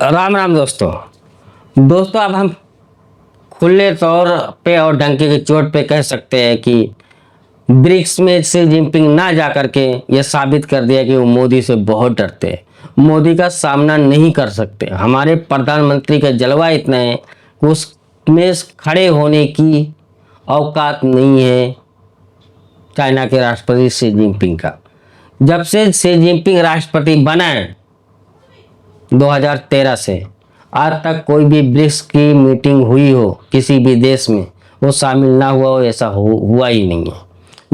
राम राम दोस्तों। अब हम खुले तौर पे और डंके की चोट पे कह सकते हैं कि ब्रिक्स में शी जिनपिंग ना जा करके ये साबित कर दिया कि वो मोदी से बहुत डरते हैं, मोदी का सामना नहीं कर सकते। हमारे प्रधानमंत्री का जलवा इतना है कि उसमें खड़े होने की औकात नहीं है चाइना के राष्ट्रपति शी जिनपिंग का। जब से शी जिनपिंग राष्ट्रपति बना है 2013 से आज तक कोई भी ब्रिक्स की मीटिंग हुई हो किसी भी देश में वो शामिल ना हुआ हो, ऐसा हुआ ही नहीं है।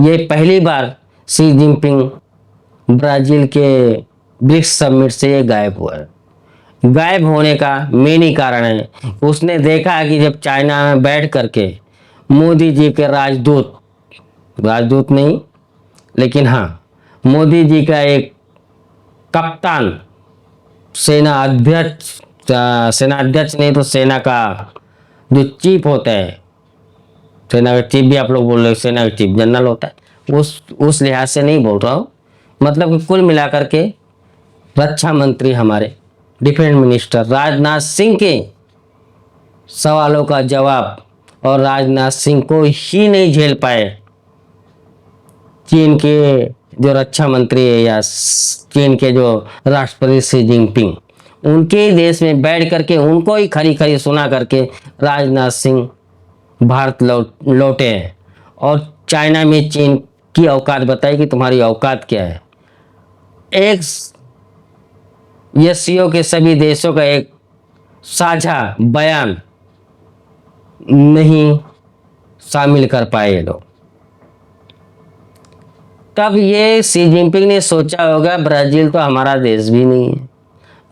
ये पहली बार शी जिनपिंग ब्राजील के ब्रिक्स समिट से ये गायब हुआ है। गायब होने का मेन ही कारण है उसने देखा कि जब चाइना में बैठ करके मोदी जी के राजदूत नहीं लेकिन हाँ मोदी जी का एक कप्तान सेना अध्यक्ष नहीं तो सेना का जो चीफ होता है, सेना का चीफ भी आप लोग बोल रहे हो, सेना का चीफ जनरल होता है, उस लिहाज से नहीं बोल रहा हूँ। मतलब कि कुल मिलाकर के रक्षा मंत्री हमारे डिफेंस मिनिस्टर राजनाथ सिंह के सवालों का जवाब और राजनाथ सिंह को ही नहीं झेल पाए चीन के जो रक्षा मंत्री है या चीन के जो राष्ट्रपति शी जिनपिंग, उनके देश में बैठ करके उनको ही खरी खरी सुना करके राजनाथ सिंह भारत लौटे हैं और चाइना में चीन की औकात बताई कि तुम्हारी औकात क्या है। एक एससीओ के सभी देशों का एक साझा बयान नहीं शामिल कर पाए ये लोग। तब ये शी जिनपिंग ने सोचा होगा ब्राजील तो हमारा देश भी नहीं है,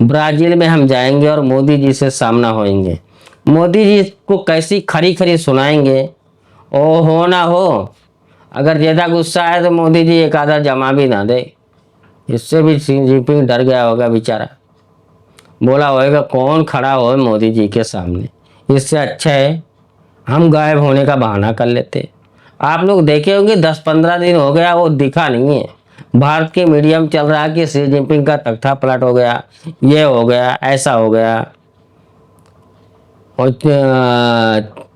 ब्राजील में हम जाएंगे और मोदी जी से सामना होएंगे, मोदी जी को कैसी खरी खरी सुनाएंगे। ओ हो ना हो अगर ज़्यादा गुस्सा आए तो मोदी जी एक आधा जमा भी ना दे। इससे भी शी जिनपिंग डर गया होगा बेचारा, बोला होगा कौन खड़ा हो मोदी जी के सामने, इससे अच्छा है हम गायब होने का बहाना कर लेते। आप लोग देखे होंगे 10-15 दिन हो गया वो दिखा नहीं है। भारत के मीडिया में चल रहा है कि शी जिनपिंग का तख्ता पलट हो गया, ये हो गया, ऐसा हो गया और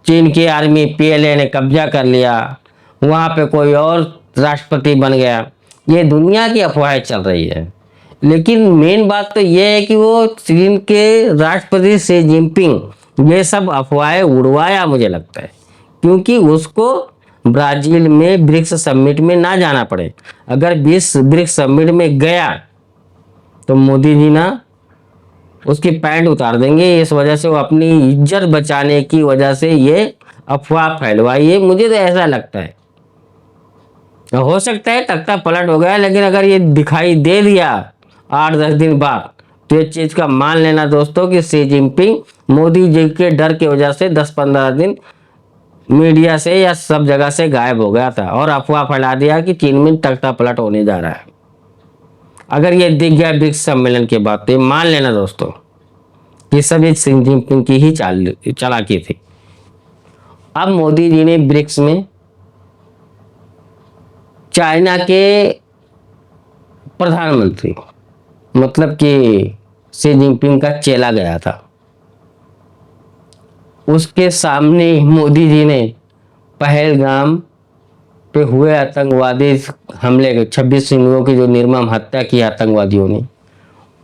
चीन की आर्मी पीएलए ने कब्जा कर लिया, वहाँ पे कोई और राष्ट्रपति बन गया। ये दुनिया की अफवाहें चल रही है, लेकिन मेन बात तो ये है कि वो चीन के राष्ट्रपति शी जिनपिंग ये सब अफवाहें उड़वाया मुझे लगता है, क्योंकि उसको ब्राजील में ब्रिक्स समिट में ना जाना पड़े। अगर ब्रिक्स समिट में गया तो मोदी जी ना उसकी पैंट उतार देंगे। इस वजह से वो अपनी इज्जत बचाने की वजह से ये अफवाह फैलवाई है, मुझे तो ऐसा लगता है। हो सकता है तख्ता पलट हो गया, लेकिन अगर ये दिखाई दे दिया 8-10 दिन बाद तो ये चीज़ का मान लेना दोस्तों कि शी जिनपिंग मोदी जी के डर की वजह से 10-15 दिन मीडिया से या सब जगह से गायब हो गया था और अफवाह फैला दिया कि चीन में तख्ता पलट होने जा रहा है। अगर ये दिख गया ब्रिक्स सम्मेलन के बाद तो मान लेना दोस्तों ये सब एक शी जिनपिंग की ही चालाकी थी। अब मोदी जी ने ब्रिक्स में चाइना के प्रधानमंत्री मतलब कि शी जिनपिंग का चेला गया था, उसके सामने मोदी जी ने पहलगाम पे हुए आतंकवादी हमले के 26 सिंगों की जो निर्मम हत्या की आतंकवादियों ने,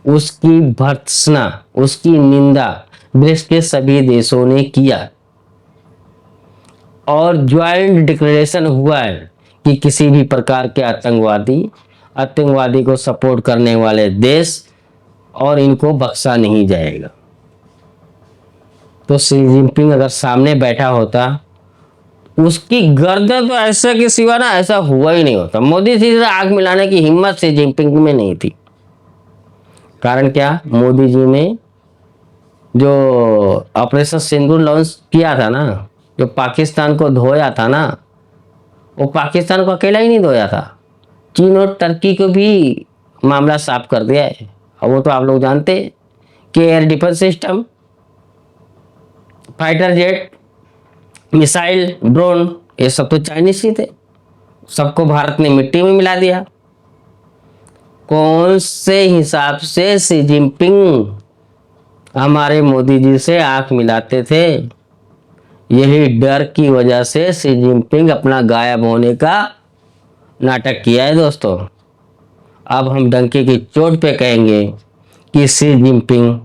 उसकी भर्त्सना उसकी निंदा ब्रिक्स के सभी देशों ने किया और ज्वाइंट डिक्लेरेशन हुआ है कि किसी भी प्रकार के आतंकवादी को सपोर्ट करने वाले देश और इनको बख्शा नहीं जाएगा। तो शी जिनपिंग अगर सामने बैठा होता उसकी गर्दन तो ऐसा के सिवा ना ऐसा हुआ ही नहीं होता। मोदी जी से आग मिलाने की हिम्मत शी जिनपिंग में नहीं थी। कारण क्या, मोदी जी ने जो ऑपरेशन सिंदूर लॉन्च किया था ना, जो पाकिस्तान को धोया था ना, वो पाकिस्तान को अकेला ही नहीं धोया था, चीन और टर्की को भी मामला साफ कर दिया है। और वो तो आप लोग जानते हैं कि air defence system, fighter jet, missile, drone, ये सब तो चाइनीज ही थे। सबको भारत ने मिट्टी में मिला दिया। कौन से हिसाब से शी जिनपिंग हमारे मोदी जी से आंख मिलाते थे। यही डर की वजह से शी जिनपिंग अपना गायब होने का नाटक किया है दोस्तों। अब हम डंके की चोट पे कहेंगे कि शी जिनपिंग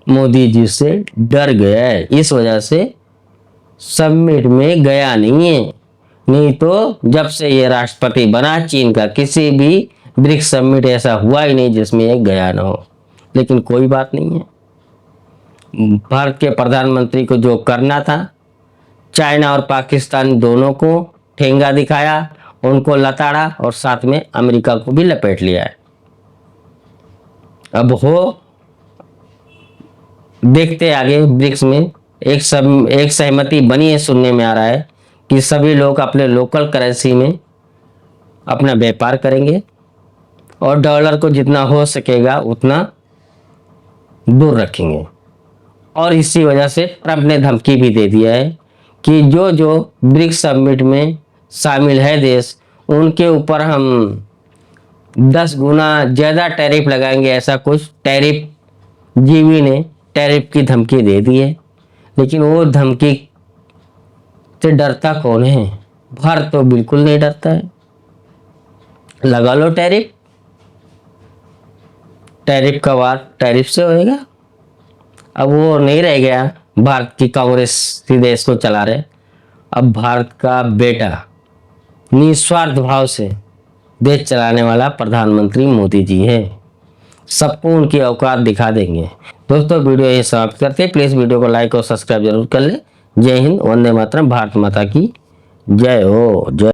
मोदी जी से डर गया है, इस वजह से समिट में गया नहीं है। नहीं तो जब से ये राष्ट्रपति बना चीन का, किसी भी ब्रिक्स समिट ऐसा हुआ ही नहीं जिसमें ये गया ना हो। लेकिन कोई बात नहीं है, भारत के प्रधानमंत्री को जो करना था, चाइना और पाकिस्तान दोनों को ठेंगा दिखाया, उनको लताड़ा और साथ में अमेरिका को भी लपेट लिया है। अब हो देखते आगे ब्रिक्स में एक सहमति बनी है, सुनने में आ रहा है कि सभी लोग अपने लोकल करेंसी में अपना व्यापार करेंगे और डॉलर को जितना हो सकेगा उतना दूर रखेंगे। और इसी वजह से ट्रंप ने धमकी भी दे दिया है कि जो जो ब्रिक्स समिट में शामिल है देश, उनके ऊपर हम 10 गुना ज़्यादा टैरिफ लगाएंगे। ऐसा कुछ टैरिफ, जीवी ने टैरिफ की धमकी दे दी है। लेकिन वो धमकी से डरता कौन है? भारत तो बिल्कुल नहीं डरता है। लगा लो टैरिफ, टैरिफ का वार टैरिफ से होएगा। अब वो नहीं रह गया भारत की कांग्रेस ही देश को चला रहे। अब भारत का बेटा निस्वार्थ भाव से देश चलाने वाला प्रधानमंत्री मोदी जी है। सबको उनकी औकात दिखा देंगे। दोस्तों वीडियो ये समाप्त करते हैं। प्लीज़ वीडियो को लाइक और सब्सक्राइब जरूर कर लें। जय हिंद, वंदे मातरम, भारत माता की जय हो। जय